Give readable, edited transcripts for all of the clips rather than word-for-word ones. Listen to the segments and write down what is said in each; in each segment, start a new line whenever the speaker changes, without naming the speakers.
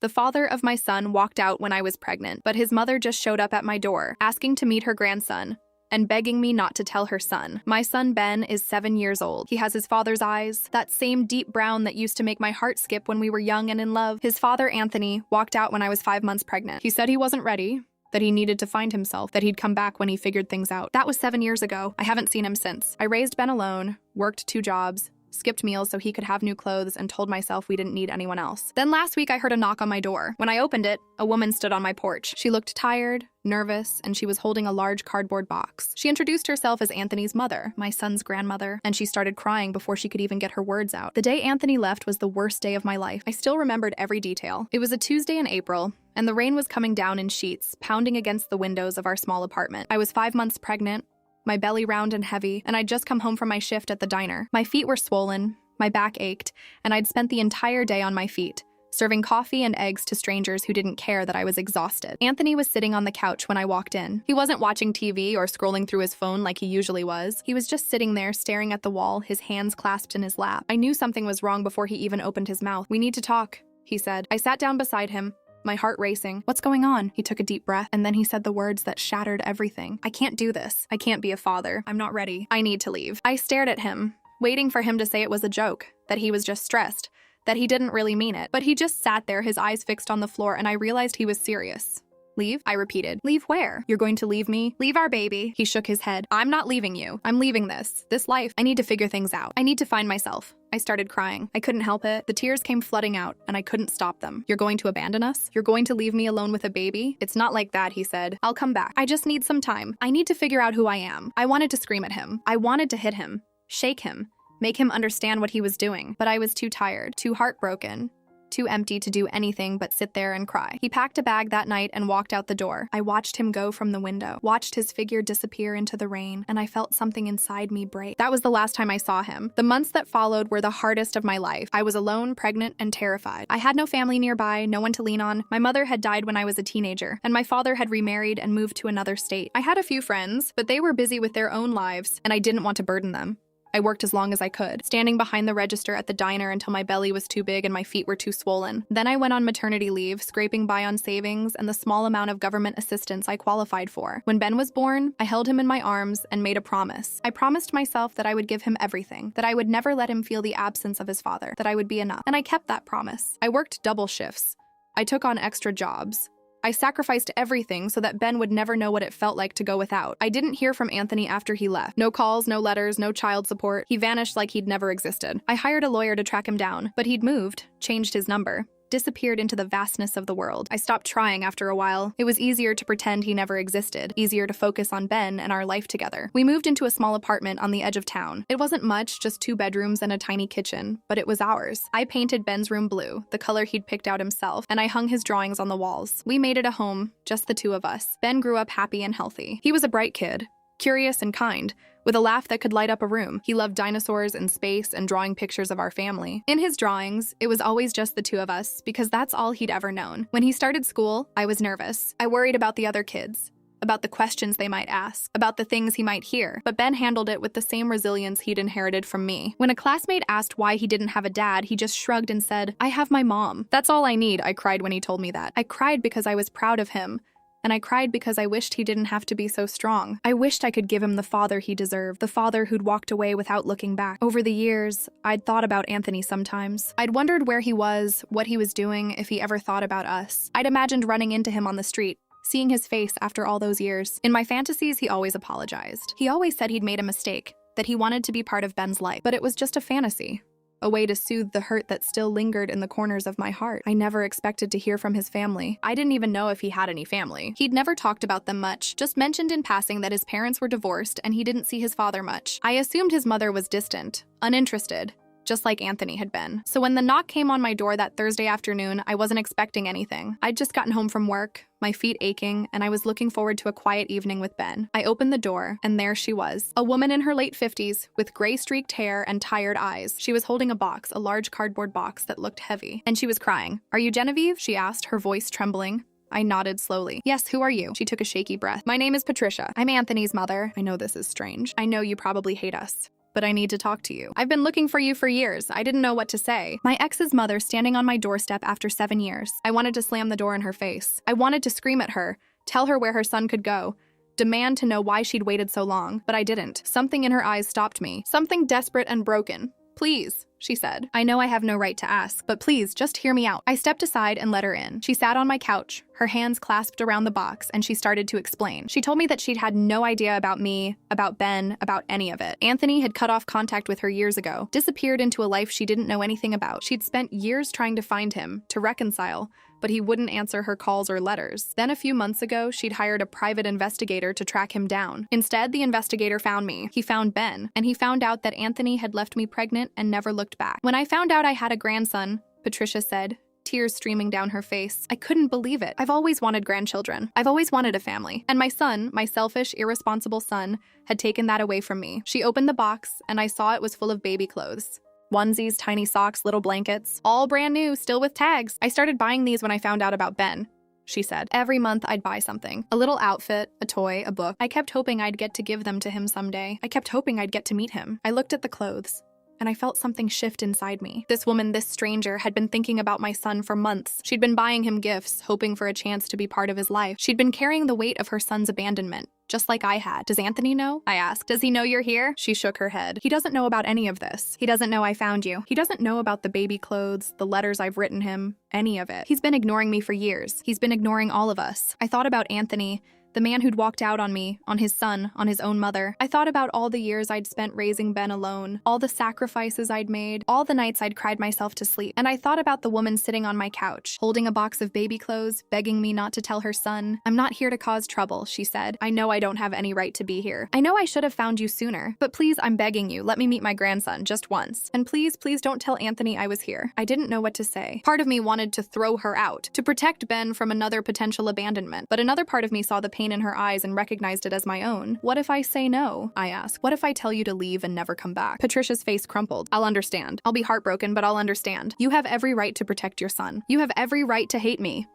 The father of my son walked out when I was pregnant, but his mother just showed up at my door, asking to meet her grandson and begging me not to tell her son. My son Ben is 7 years old. He has his father's eyes, that same deep brown that used to make my heart skip when we were young and in love. His father, Anthony, walked out when I was 5 months pregnant. He said he wasn't ready, that he needed to find himself, that he'd come back when he figured things out. That was 7 years ago. I haven't seen him since. I raised Ben alone, worked 2 jobs, skipped meals so he could have new clothes, and told myself we didn't need anyone else. Then last week I heard a knock on my door. When I opened it, a woman stood on my porch. She looked tired, nervous, and she was holding a large cardboard box. She introduced herself as Anthony's mother, my son's grandmother, and she started crying before she could even get her words out. The day Anthony left was the worst day of my life. I still remembered every detail. It was a Tuesday in April, and the rain was coming down in sheets, pounding against the windows of our small apartment. I was 5 months pregnant, my belly round and heavy, and I'd just come home from my shift at the diner. My feet were swollen, my back ached, and I'd spent the entire day on my feet, serving coffee and eggs to strangers who didn't care that I was exhausted. Anthony was sitting on the couch when I walked in. He wasn't watching TV or scrolling through his phone like he usually was. He was just sitting there staring at the wall, his hands clasped in his lap. I knew something was wrong before he even opened his mouth. "We need to talk," he said. I sat down beside him, my heart racing. "What's going on?" He took a deep breath, and then he said the words that shattered everything. "I can't do this. I can't be a father. I'm not ready. I need to leave." I stared at him, waiting for him to say it was a joke, that he was just stressed, that he didn't really mean it. But he just sat there, his eyes fixed on the floor, and I realized he was serious. "Leave?" I repeated. "Leave where? You're going to leave me? Leave our baby?" He shook his head. "I'm not leaving you. I'm leaving this life. I need to figure things out. I need to find myself." I started crying. I couldn't help it. The tears came flooding out, and I couldn't stop them. "You're going to abandon us? You're going to leave me alone with a baby?" "It's not like that," he said. "I'll come back. I just need some time. I need to figure out who I am." I wanted to scream at him. I wanted to hit him, shake him, make him understand what he was doing. But I was too tired, too heartbroken, too empty to do anything but sit there and cry. He packed a bag that night and walked out the door. I watched him go from the window, watched his figure disappear into the rain, and I felt something inside me break. That was the last time I saw him. The months that followed were the hardest of my life. I was alone, pregnant, and terrified. I had no family nearby, no one to lean on. My mother had died when I was a teenager, and my father had remarried and moved to another state. I had a few friends, but they were busy with their own lives, and I didn't want to burden them. I worked as long as I could, standing behind the register at the diner until my belly was too big and my feet were too swollen. Then I went on maternity leave, scraping by on savings and the small amount of government assistance I qualified for. When Ben was born, I held him in my arms and made a promise. I promised myself that I would give him everything, that I would never let him feel the absence of his father, that I would be enough. And I kept that promise. I worked double shifts. I took on extra jobs. I sacrificed everything so that Ben would never know what it felt like to go without. I didn't hear from Anthony after he left. No calls, no letters, no child support. He vanished like he'd never existed. I hired a lawyer to track him down, but he'd moved, changed his number, disappeared into the vastness of the world. I stopped trying after a while. It was easier to pretend he never existed, easier to focus on Ben and our life together. We moved into a small apartment on the edge of town. It wasn't much, just 2 bedrooms and a tiny kitchen, but it was ours. I painted Ben's room blue, the color he'd picked out himself, and I hung his drawings on the walls. We made it a home, just the 2 of us. Ben grew up happy and healthy. He was a bright kid, curious and kind, with a laugh that could light up a room. He loved dinosaurs and space and drawing pictures of our family. In his drawings, it was always just the 2 of us, because that's all he'd ever known. When he started school, I was nervous. I worried about the other kids, about the questions they might ask, about the things he might hear, but Ben handled it with the same resilience he'd inherited from me. When a classmate asked why he didn't have a dad, he just shrugged and said, "I have my mom. That's all I need." I cried when he told me that. I cried because I was proud of him. And I cried because I wished he didn't have to be so strong. I wished I could give him the father he deserved, the father who'd walked away without looking back. Over the years, I'd thought about Anthony sometimes. I'd wondered where he was, what he was doing, if he ever thought about us. I'd imagined running into him on the street, seeing his face after all those years. In my fantasies, he always apologized. He always said he'd made a mistake, that he wanted to be part of Ben's life, but it was just a fantasy. A way to soothe the hurt that still lingered in the corners of my heart. I never expected to hear from his family. I didn't even know if he had any family. He'd never talked about them much, just mentioned in passing that his parents were divorced and he didn't see his father much. I assumed his mother was distant, uninterested, just like Anthony had been. So when the knock came on my door that Thursday afternoon, I wasn't expecting anything. I'd just gotten home from work, my feet aching, and I was looking forward to a quiet evening with Ben. I opened the door, and there she was, a woman in her late 50s, with gray-streaked hair and tired eyes. She was holding a box, a large cardboard box that looked heavy, and she was crying. "Are you Genevieve?" she asked, her voice trembling. I nodded slowly. "Yes, who are you?" She took a shaky breath. "My name is Patricia. I'm Anthony's mother. I know this is strange. I know you probably hate us. but I need to talk to you. I've been looking for you for years. I didn't know what to say. My ex's mother standing on my doorstep after 7 years. I wanted to slam the door in her face. I wanted to scream at her, tell her where her son could go, demand to know why she'd waited so long, but I didn't. Something in her eyes stopped me. Something desperate and broken. Please, she said. I know I have no right to ask, but please, just hear me out. I stepped aside and let her in. She sat on my couch, her hands clasped around the box, and she started to explain. She told me that she'd had no idea about me, about Ben, about any of it. Anthony had cut off contact with her years ago, disappeared into a life she didn't know anything about. She'd spent years trying to find him, to reconcile, but he wouldn't answer her calls or letters. Then a few months ago, she'd hired a private investigator to track him down. Instead, the investigator found me. He found Ben, and he found out that Anthony had left me pregnant and never looked back. When I found out I had a grandson, Patricia said, tears streaming down her face, I couldn't believe it. I've always wanted grandchildren. I've always wanted a family. And my son, my selfish, irresponsible son, had taken that away from me. She opened the box, and I saw it was full of baby clothes. Onesies, tiny socks, little blankets, all brand new, still with tags. I started buying these when I found out about Ben, she said. Every month I'd buy something. A little outfit, a toy, a book. I kept hoping I'd get to give them to him someday. I kept hoping I'd get to meet him. I looked at the clothes, and I felt something shift inside me. This woman, this stranger, had been thinking about my son for months. She'd been buying him gifts, hoping for a chance to be part of his life. She'd been carrying the weight of her son's abandonment, just like I had. Does Anthony know? I asked. Does he know you're here? She shook her head. He doesn't know about any of this. He doesn't know I found you. He doesn't know about the baby clothes, the letters I've written him, any of it. He's been ignoring me for years. He's been ignoring all of us. I thought about Anthony, the man who'd walked out on me, on his son, on his own mother. I thought about all the years I'd spent raising Ben alone, all the sacrifices I'd made, all the nights I'd cried myself to sleep. And I thought about the woman sitting on my couch, holding a box of baby clothes, begging me not to tell her son. I'm not here to cause trouble, she said. I know I don't have any right to be here. I know I should have found you sooner, but please, I'm begging you, let me meet my grandson just once. And please, please don't tell Anthony I was here. I didn't know what to say. Part of me wanted to throw her out, to protect Ben from another potential abandonment, but another part of me saw the pain in her eyes and recognized it as my own. What if I say no? I asked. What if I tell you to leave and never come back? Patricia's face crumpled. I'll understand. I'll be heartbroken, but I'll understand. You have every right to protect your son. You have every right to hate me.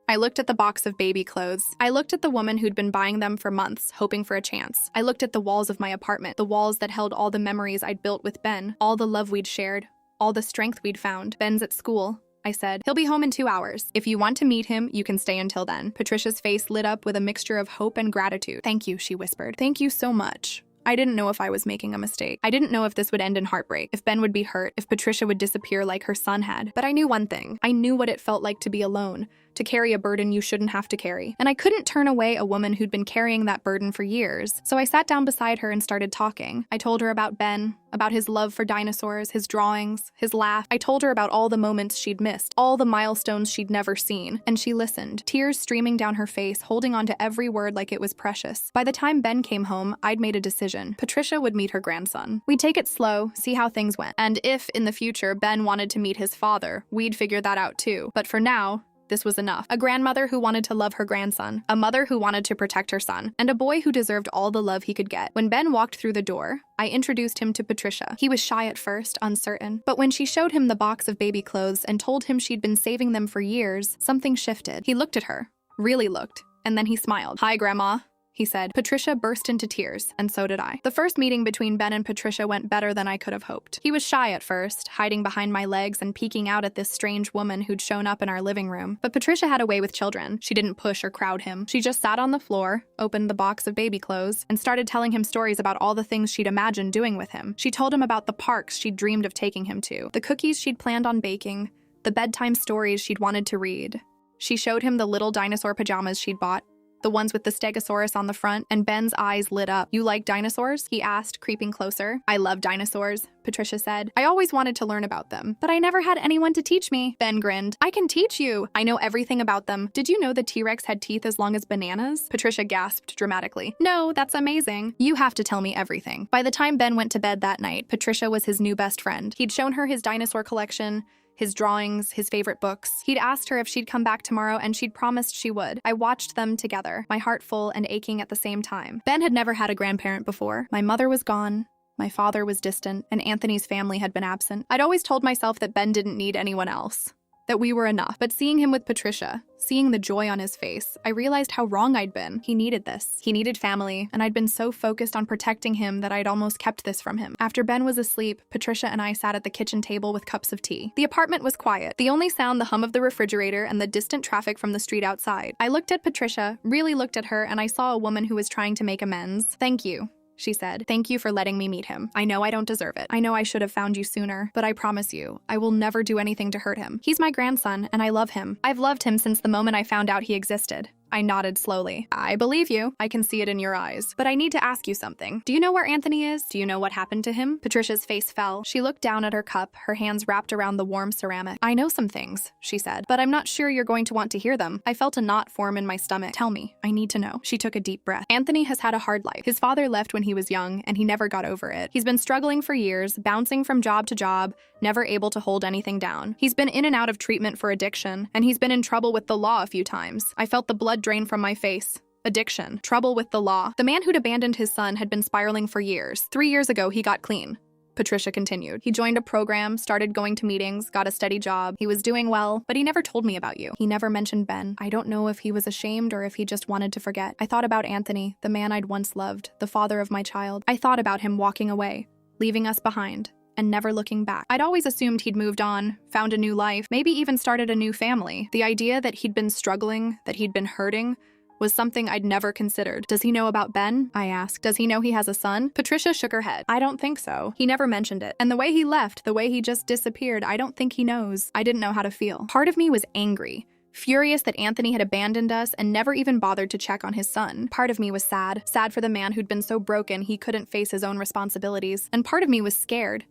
I looked at the box of baby clothes. I looked at the woman who'd been buying them for months, hoping for a chance. I looked at the walls of my apartment, the walls that held all the memories I'd built with Ben, all the love we'd shared, all the strength we'd found. Ben's at school, I said. He'll be home in 2 hours. If you want to meet him, you can stay until then. Patricia's face lit up with a mixture of hope and gratitude. Thank you, she whispered. Thank you so much. I didn't know if I was making a mistake. I didn't know if this would end in heartbreak, if Ben would be hurt, if Patricia would disappear like her son had. But I knew one thing. I knew what it felt like to be alone, to carry a burden you shouldn't have to carry. And I couldn't turn away a woman who'd been carrying that burden for years. So I sat down beside her and started talking. I told her about Ben, about his love for dinosaurs, his drawings, his laugh. I told her about all the moments she'd missed, all the milestones she'd never seen. And she listened, tears streaming down her face, holding on to every word like it was precious. By the time Ben came home, I'd made a decision. Patricia would meet her grandson. We'd take it slow, see how things went. And if, in the future, Ben wanted to meet his father, we'd figure that out too. But for now, this was enough. A grandmother who wanted to love her grandson, a mother who wanted to protect her son, and a boy who deserved all the love he could get. When Ben walked through the door, I introduced him to Patricia. He was shy at first, uncertain. But when she showed him the box of baby clothes and told him she'd been saving them for years, something shifted. He looked at her, really looked, and then he smiled. Hi, Grandma, he said. Patricia burst into tears, and so did I. The first meeting between Ben and Patricia went better than I could have hoped. He was shy at first, hiding behind my legs and peeking out at this strange woman who'd shown up in our living room. But Patricia had a way with children. She didn't push or crowd him. She just sat on the floor, opened the box of baby clothes, and started telling him stories about all the things she'd imagined doing with him. She told him about the parks she'd dreamed of taking him to, the cookies she'd planned on baking, the bedtime stories she'd wanted to read. She showed him the little dinosaur pajamas she'd bought, the ones with the stegosaurus on the front, and Ben's eyes lit up. You like dinosaurs? He asked, creeping closer. I love dinosaurs, Patricia said. I always wanted to learn about them, but I never had anyone to teach me. Ben grinned. I can teach you. I know everything about them. Did you know the T-Rex had teeth as long as bananas? Patricia gasped dramatically. No, that's amazing. You have to tell me everything. By the time Ben went to bed that night, Patricia was his new best friend. He'd shown her his dinosaur collection, his drawings, his favorite books. He'd asked her if she'd come back tomorrow, and she'd promised she would. I watched them together, my heart full and aching at the same time. Ben had never had a grandparent before. My mother was gone, my father was distant, and Anthony's family had been absent. I'd always told myself that Ben didn't need anyone else. that we were enough. But seeing him with Patricia, seeing the joy on his face, I realized how wrong I'd been. He needed this. He needed family, and I'd been so focused on protecting him that I'd almost kept this from him. After Ben was asleep, Patricia and I sat at the kitchen table with cups of tea. The apartment was quiet. The only sound, the hum of the refrigerator and the distant traffic from the street outside. I looked at Patricia, really looked at her, and I saw a woman who was trying to make amends. "Thank you," she said. "Thank you for letting me meet him. I know I don't deserve it. I know I should have found you sooner, but I promise you, I will never do anything to hurt him. He's my grandson, and I love him. I've loved him since the moment I found out he existed." I nodded slowly. "I believe you. I can see it in your eyes. But I need to ask you something. Do you know where Anthony is? Do you know what happened to him?" Patricia's face fell. She looked down at her cup, her hands wrapped around the warm ceramic. "I know some things," she said, "but I'm not sure you're going to want to hear them." I felt a knot form in my stomach. "Tell me. I need to know." She took a deep breath. "Anthony has had a hard life. His father left when he was young, and he never got over it. He's been struggling for years, bouncing from job to job, never able to hold anything down. He's been in and out of treatment for addiction, and he's been in trouble with the law a few times." I felt the blood drain from my face. Addiction. Trouble with the law. The man who'd abandoned his son had been spiraling for years. 3 years ago, he got clean. Patricia continued. "He joined a program, started going to meetings, got a steady job. He was doing well, but he never told me about you. He never mentioned Ben. I don't know if he was ashamed or if he just wanted to forget. I thought about Anthony, the man I'd once loved, the father of my child. I thought about him walking away, leaving us behind, and never looking back. I'd always assumed he'd moved on, found a new life, maybe even started a new family. The idea that he'd been struggling, that he'd been hurting, was something I'd never considered. Does he know about Ben?" I asked. "Does he know he has a son?" Patricia shook her head. "I don't think so. He never mentioned it. And the way he left, the way he just disappeared, I don't think he knows." I didn't know how to feel. Part of me was angry, furious that Anthony had abandoned us and never even bothered to check on his son. Part of me was sad for the man who'd been so broken he couldn't face his own responsibilities. And part of me was scared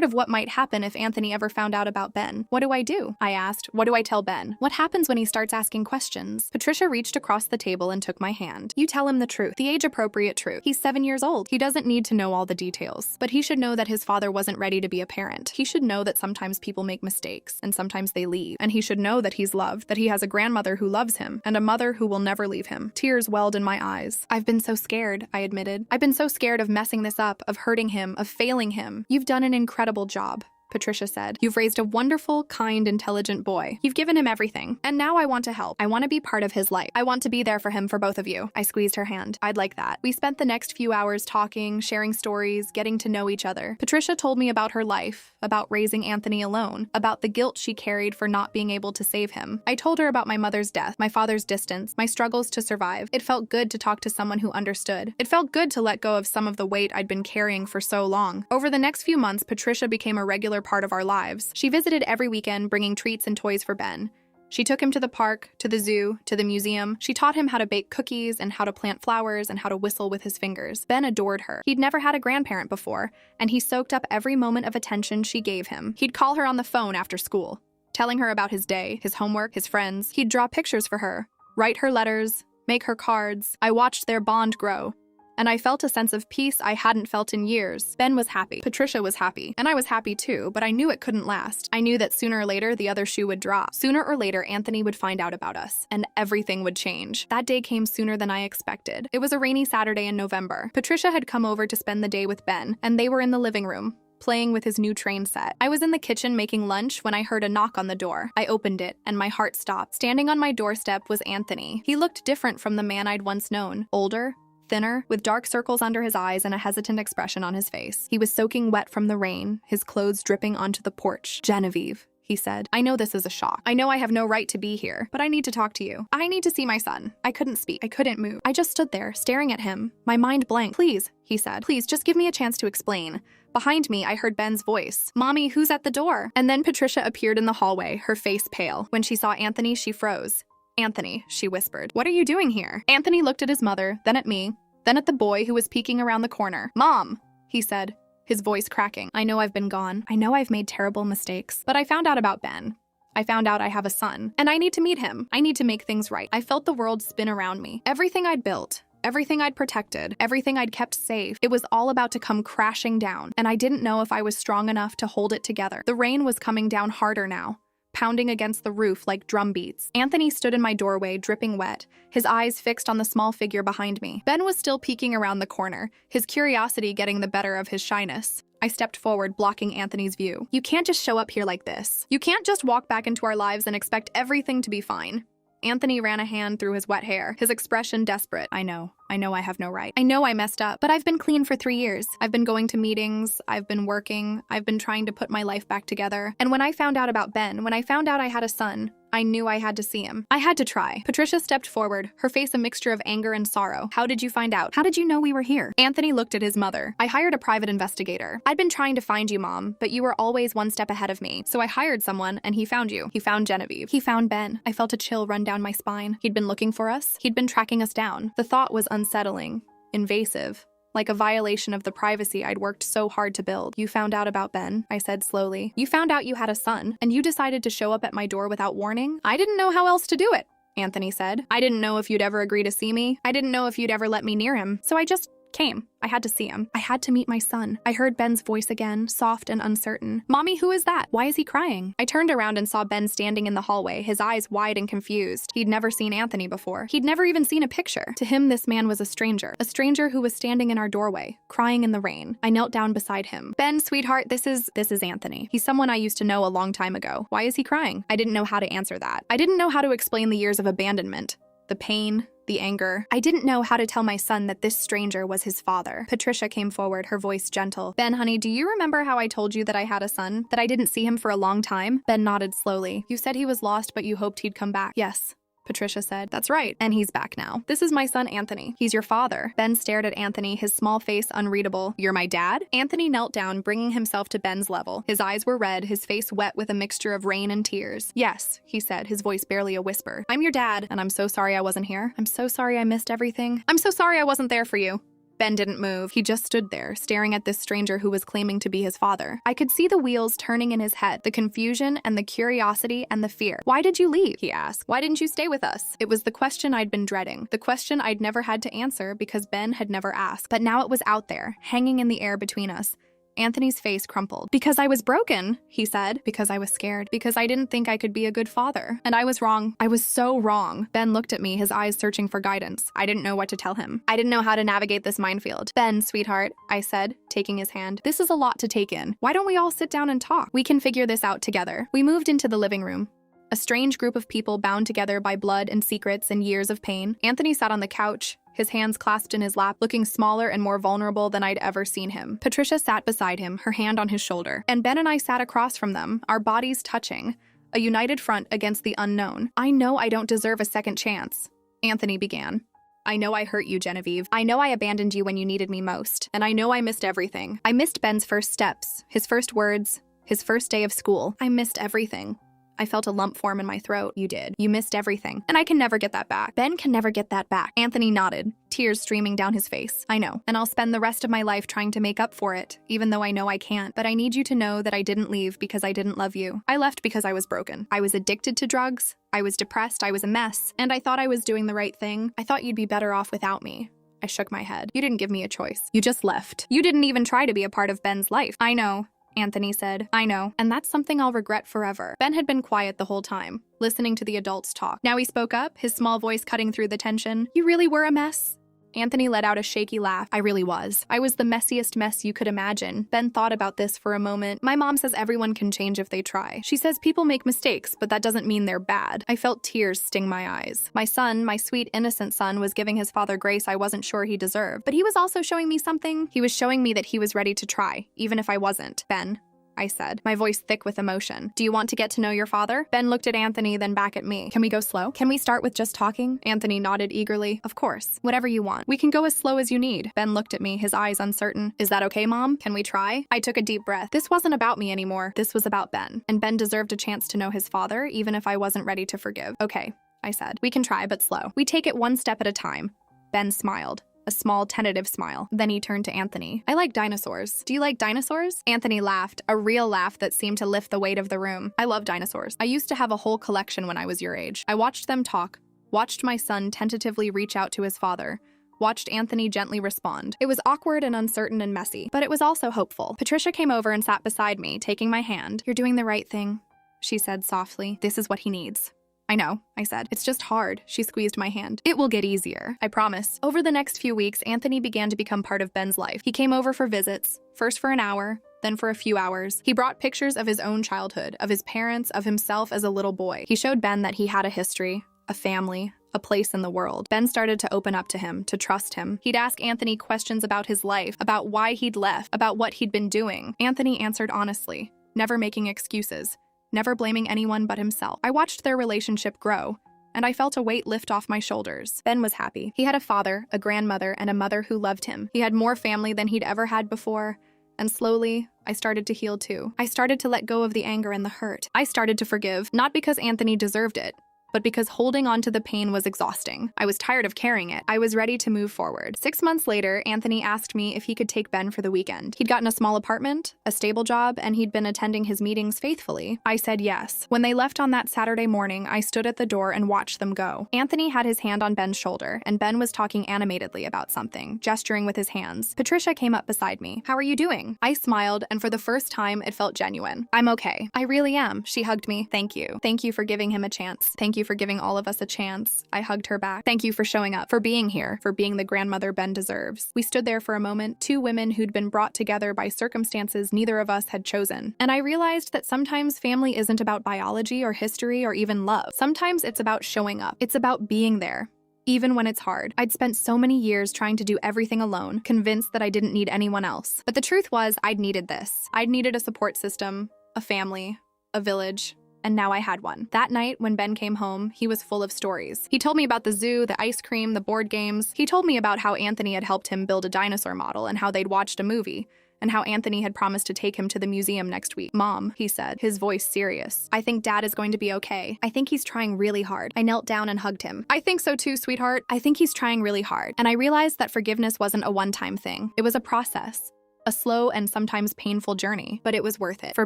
of what might happen if Anthony ever found out about Ben. "What do I do?" I asked. "What do I tell Ben? What happens when he starts asking questions?" Patricia reached across the table and took my hand. "You tell him the truth, the age-appropriate truth. He's 7 years old. He doesn't need to know all the details, but he should know that his father wasn't ready to be a parent. He should know that sometimes people make mistakes, and sometimes they leave. And he should know that he's loved, that he has a grandmother who loves him, and a mother who will never leave him." Tears welled in my eyes. "I've been so scared," I admitted. "I've been so scared of messing this up, of hurting him, of failing him." "You've done an incredible job," Patricia said. "You've raised a wonderful, kind, intelligent boy. You've given him everything. And now I want to help. I want to be part of his life. I want to be there for him, for both of you." I squeezed her hand. "I'd like that." We spent the next few hours talking, sharing stories, getting to know each other. Patricia told me about her life, about raising Anthony alone, about the guilt she carried for not being able to save him. I told her about my mother's death, my father's distance, my struggles to survive. It felt good to talk to someone who understood. It felt good to let go of some of the weight I'd been carrying for so long. Over the next few months, Patricia became a regular part of our lives. She visited every weekend, bringing treats and toys for Ben. She took him to the park, to the zoo, to the museum. She taught him how to bake cookies and how to plant flowers and how to whistle with his fingers. Ben adored her. He'd never had a grandparent before, and he soaked up every moment of attention she gave him. He'd call her on the phone after school, telling her about his day, his homework, his friends. He'd draw pictures for her, write her letters, make her cards. I watched their bond grow, and I felt a sense of peace I hadn't felt in years. Ben was happy. Patricia was happy. And I was happy too, but I knew it couldn't last. I knew that sooner or later the other shoe would drop. Sooner or later Anthony would find out about us, and everything would change. That day came sooner than I expected. It was a rainy Saturday in November. Patricia had come over to spend the day with Ben, and they were in the living room, playing with his new train set. I was in the kitchen making lunch when I heard a knock on the door. I opened it, and my heart stopped. Standing on my doorstep was Anthony. He looked different from the man I'd once known. Older, thinner, with dark circles under his eyes and a hesitant expression on his face. He was soaking wet from the rain, his clothes dripping onto the porch. "Genevieve," he said, "I know this is a shock. I know I have no right to be here, but I need to talk to you. I need to see my son." I couldn't speak. I couldn't move. I just stood there, staring at him, my mind blank. "Please," he said, "please, just give me a chance to explain." Behind me, I heard Ben's voice. "Mommy, who's at the door?" And then Patricia appeared in the hallway, her face pale. When she saw Anthony, she froze. "Anthony," she whispered, "what are you doing here?" Anthony looked at his mother, then at me, then at the boy who was peeking around the corner. "Mom," he said, his voice cracking. "I know I've been gone. I know I've made terrible mistakes, but I found out about Ben. I found out I have a son, and I need to meet him. I need to make things right." I felt the world spin around me. Everything I'd built, everything I'd protected, everything I'd kept safe, it was all about to come crashing down, and I didn't know if I was strong enough to hold it together. The rain was coming down harder now, pounding against the roof like drum beats. Anthony stood in my doorway, dripping wet, his eyes fixed on the small figure behind me. Ben was still peeking around the corner, his curiosity getting the better of his shyness. I stepped forward, blocking Anthony's view. You can't just show up here like this. You can't just walk back into our lives and expect everything to be fine. Anthony ran a hand through his wet hair, his expression desperate. I know I have no right. I know I messed up, but I've been clean for 3 years. I've been going to meetings, I've been working, I've been trying to put my life back together. And when I found out about Ben, when I found out I had a son, I knew I had to see him. I had to try. Patricia stepped forward, her face a mixture of anger and sorrow. How did you find out? How did you know we were here? Anthony looked at his mother. I hired a private investigator. I'd been trying to find you, Mom, but you were always one step ahead of me. So I hired someone, and he found you. He found Genevieve. He found Ben. I felt a chill run down my spine. He'd been looking for us. He'd been tracking us down. The thought was unsettling, invasive, like a violation of the privacy I'd worked so hard to build. You found out about Ben, I said slowly. You found out you had a son, and you decided to show up at my door without warning? I didn't know how else to do it, Anthony said. I didn't know if you'd ever agree to see me. I didn't know if you'd ever let me near him, so I just came. I had to see him. I had to meet my son. I heard Ben's voice again, soft and uncertain. Mommy, who is that? Why is he crying? I turned around and saw Ben standing in the hallway, his eyes wide and confused. He'd never seen Anthony before. He'd never even seen a picture. To him, this man was a stranger who was standing in our doorway, crying in the rain. I knelt down beside him. Ben, sweetheart, this is Anthony. He's someone I used to know a long time ago. Why is he crying? I didn't know how to answer that. I didn't know how to explain the years of abandonment, the pain, the anger. I didn't know how to tell my son that this stranger was his father. Patricia came forward, her voice gentle. Ben, honey, do you remember how I told you that I had a son? That I didn't see him for a long time? Ben nodded slowly. You said he was lost, but you hoped he'd come back. Yes, Patricia said. That's right, and he's back now. This is my son, Anthony. He's your father. Ben stared at Anthony, his small face unreadable. You're my dad? Anthony knelt down, bringing himself to Ben's level. His eyes were red, his face wet with a mixture of rain and tears. Yes, he said, his voice barely a whisper. I'm your dad, and I'm so sorry I wasn't here. I'm so sorry I missed everything. I'm so sorry I wasn't there for you. Ben didn't move. He just stood there, staring at this stranger who was claiming to be his father. I could see the wheels turning in his head, the confusion and the curiosity and the fear. Why did you leave? He asked. Why didn't you stay with us? It was the question I'd been dreading, the question I'd never had to answer because Ben had never asked. But now it was out there, hanging in the air between us. Anthony's face crumpled. Because I was broken, he said. Because I was scared. Because I didn't think I could be a good father. And I was wrong. I was so wrong. Ben looked at me, his eyes searching for guidance. I didn't know what to tell him. I didn't know how to navigate this minefield. Ben, sweetheart, I said, taking his hand. This is a lot to take in. Why don't we all sit down and talk? We can figure this out together. We moved into the living room. A strange group of people bound together by blood and secrets and years of pain. Anthony sat on the couch, his hands clasped in his lap, looking smaller and more vulnerable than I'd ever seen him. Patricia sat beside him, her hand on his shoulder, and Ben and I sat across from them, our bodies touching, a united front against the unknown. I know I don't deserve a second chance, Anthony began. I know I hurt you, Genevieve. I know I abandoned you when you needed me most, and I know I missed everything. I missed Ben's first steps, his first words, his first day of school. I missed everything. I felt a lump form in my throat. You did. You missed everything. And I can never get that back. Ben can never get that back. Anthony nodded, tears streaming down his face. I know. And I'll spend the rest of my life trying to make up for it, even though I know I can't. But I need you to know that I didn't leave because I didn't love you. I left because I was broken. I was addicted to drugs. I was depressed. I was a mess. And I thought I was doing the right thing. I thought you'd be better off without me. I shook my head. You didn't give me a choice. You just left. You didn't even try to be a part of Ben's life. I know. Anthony said. I know, and that's something I'll regret forever. Ben had been quiet the whole time, listening to the adults talk. Now he spoke up, his small voice cutting through the tension. You really were a mess? Anthony let out a shaky laugh. I really was. I was the messiest mess you could imagine. Ben thought about this for a moment. My mom says everyone can change if they try. She says people make mistakes, but that doesn't mean they're bad. I felt tears sting my eyes. My son, my sweet, innocent son, was giving his father grace I wasn't sure he deserved. But he was also showing me something. He was showing me that he was ready to try, even if I wasn't. Ben, I said, my voice thick with emotion. Do you want to get to know your father? Ben looked at Anthony, then back at me. Can we go slow? Can we start with just talking? Anthony nodded eagerly. Of course. Whatever you want. We can go as slow as you need. Ben looked at me, his eyes uncertain. Is that okay, Mom? Can we try? I took a deep breath. This wasn't about me anymore. This was about Ben. And Ben deserved a chance to know his father, even if I wasn't ready to forgive. Okay, I said. We can try, but slow. We take it one step at a time. Ben smiled. A small, tentative smile. Then he turned to Anthony. I like dinosaurs. Do you like dinosaurs? Anthony laughed, a real laugh that seemed to lift the weight of the room. I love dinosaurs. I used to have a whole collection when I was your age. I watched them talk, watched my son tentatively reach out to his father, watched Anthony gently respond. It was awkward and uncertain and messy, but it was also hopeful. Patricia came over and sat beside me, taking my hand. You're doing the right thing, she said softly. This is what he needs. I know, I said. It's just hard. She squeezed my hand. It will get easier, I promise. Over the next few weeks, Anthony began to become part of Ben's life. He came over for visits, first for an hour, then for a few hours. He brought pictures of his own childhood, of his parents, of himself as a little boy. He showed Ben that he had a history, a family, a place in the world. Ben started to open up to him, to trust him. He'd ask Anthony questions about his life, about why he'd left, about what he'd been doing. Anthony answered honestly, never making excuses, never blaming anyone but himself. I watched their relationship grow, and I felt a weight lift off my shoulders. Ben was happy. He had a father, a grandmother, and a mother who loved him. He had more family than he'd ever had before, and slowly, I started to heal too. I started to let go of the anger and the hurt. I started to forgive, not because Anthony deserved it, but because holding on to the pain was exhausting. I was tired of carrying it. I was ready to move forward. 6 months later, Anthony asked me if he could take Ben for the weekend. He'd gotten a small apartment, a stable job, and he'd been attending his meetings faithfully. I said yes. When they left on that Saturday morning, I stood at the door and watched them go. Anthony had his hand on Ben's shoulder, and Ben was talking animatedly about something, gesturing with his hands. Patricia came up beside me. "How are you doing?" I smiled, and for the first time, it felt genuine. "I'm okay. I really am." She hugged me. "Thank you. Thank you for giving him a chance. Thank you for giving all of us a chance." I hugged her back. "Thank you for showing up, for being here, for being the grandmother Ben deserves." We stood there for a moment, two women who'd been brought together by circumstances neither of us had chosen. And I realized that sometimes family isn't about biology or history or even love. Sometimes it's about showing up. It's about being there, even when it's hard. I'd spent so many years trying to do everything alone, convinced that I didn't need anyone else. But the truth was, I'd needed this. I'd needed a support system, a family, a village. And now I had one. That night, when Ben came home, he was full of stories. He told me about the zoo, the ice cream, the board games. He told me about how Anthony had helped him build a dinosaur model and how they'd watched a movie, and how Anthony had promised to take him to the museum next week. "Mom," he said, his voice serious, "I think Dad is going to be okay. I think he's trying really hard." I knelt down and hugged him. "I think so too, sweetheart. I think he's trying really hard." And I realized that forgiveness wasn't a one-time thing. It was a process. A slow and sometimes painful journey, but it was worth it. For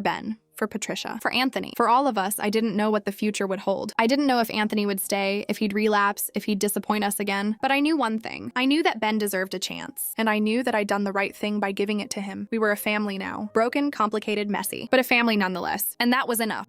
Ben, for Patricia, for Anthony, for all of us. I didn't know what the future would hold. I didn't know if Anthony would stay, if he'd relapse, if he'd disappoint us again. But I knew one thing. I knew that Ben deserved a chance. And I knew that I'd done the right thing by giving it to him. We were a family now. Broken, complicated, messy, but a family nonetheless. And that was enough.